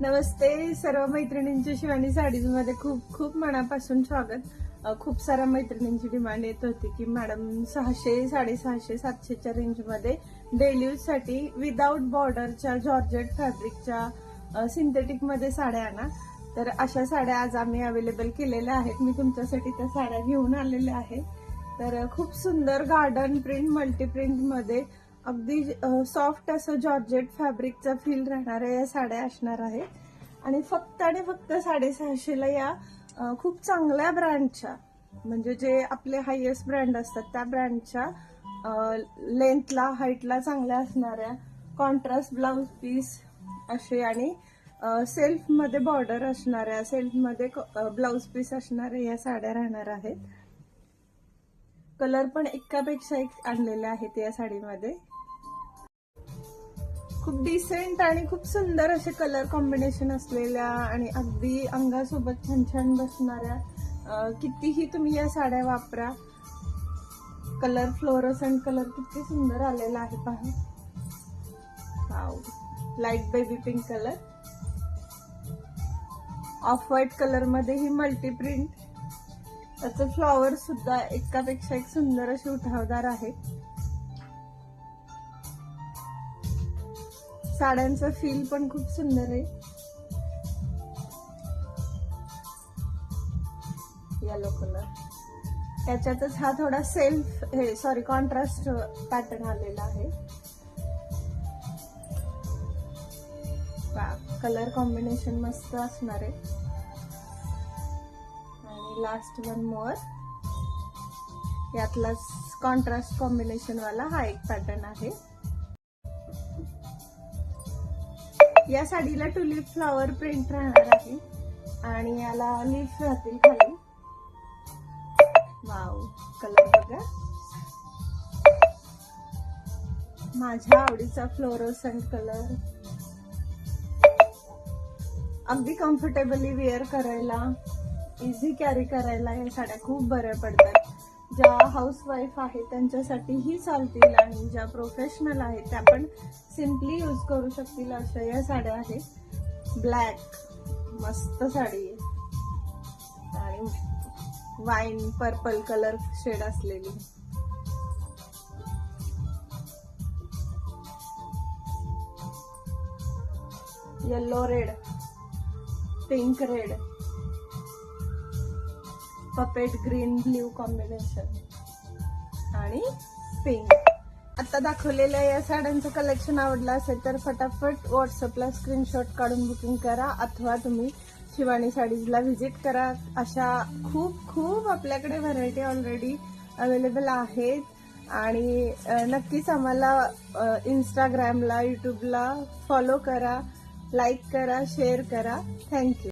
नमस्ते सर्व मैत्रिणींच्या शिवानी साडीज मध्ये खूप खूप मनापासून स्वागत। खूप साऱ्या मैत्रिणींची डिमांड येत होती की मॅडम 600, 650, 700च्या रेंज मध्ये डेली यूज साठी विदाउट बॉर्डरच्या जॉर्जेट फॅब्रिकच्या सिंथेटिक मध्ये साड्या आणा। तर अशा साड्या आज आम्ही अवेलेबल केलेल्या आहेत। मी तुमच्यासाठी त्या साड्या घेऊन आलेल्या आहे। तर खूप सुंदर गार्डन प्रिंट मल्टी प्रिंट मध्ये अगदी सॉफ्ट असं जॉर्जेट फॅब्रिकचा फील राहणाऱ्या या साड्या असणार आहेत आणि फक्त 650ला या खूप चांगल्या ब्रँडच्या म्हणजे जे आपले हायेस्ट ब्रँड असतात त्या ब्रँडच्या लेंथला हाईटला चांगल्या असणाऱ्या कॉन्ट्रास्ट ब्लाउज पीस असे आणि सेल्फ मध्ये बॉर्डर असणाऱ्या सेल्फ मध्ये ब्लाउज पीस असणाऱ्या या साड्या राहणार आहेत। कलर पण एकापेक्षा एक आणलेले आहेत या साडीमध्ये। खूप डिसेंट आणि खूप सुंदर असे कलर कॉम्बिनेशन असलेल्या आणि अगदी अंगासोबत छान छान बसणाऱ्या कितीही तुम्ही या साड्या वापरा। कलर फ्लोरोसंट कलर किती सुंदर आलेला आहे पहा। Wow, light baby pink colour, off white colour मध्ये ही मल्टी प्रिंट, त्याचं फ्लॉवर सुद्धा एकापेक्षा एक सुंदर असे उठावदार आहे। साड्यांचा फील पण खूप सुंदर आहे। येलो कलर, त्याच्यातच हा थोडा कॉन्ट्रास्ट पॅटर्न आलेला आहे। कलर कॉम्बिनेशन मस्त असणार आहे। आणि लास्ट वन मोर, यातला कॉन्ट्रास्ट कॉम्बिनेशन वाला हा एक पॅटर्न आहे। या साडीला टुलिप फ्लॉवर प्रिंट राहणार आहे आणि याला लीफ राहतील खाली। वाव, कलर बघा, माझ्या आवडीचा फ्लोरोसंट कलर। अगदी कम्फर्टेबली वेअर करायला, इझी कॅरी करायला या साड्या खूप बऱ्या पडतात। ज्या हाऊसवाईफ आहेत त्यांच्यासाठीही चालतील आणि ज्या प्रोफेशनल आहेत त्या पण सिम्पली यूज करू शकतील अशा या साड्या आहेत। ब्लॅक मस्त साडी आहे आणि वाईन पर्पल कलर शेड असलेली। Yellow red, pink red, puppet green blue combination आणि पिंक। आता दाखवलेल्या या साड्यांचं कलेक्शन आवडलं असेल तर फटाफट व्हॉट्सअपला स्क्रीनशॉट काढून बुकिंग करा अथवा तुम्ही शिवानी साडीजला व्हिजिट करा। अशा खूप खूप आपल्याकडे व्हरायटी ऑलरेडी अवेलेबल आहेत आणि नक्कीच आम्हाला इंस्टाग्रामला, यूट्यूबला फॉलो करा, लाईक करा, शेअर करा। थँक्यू।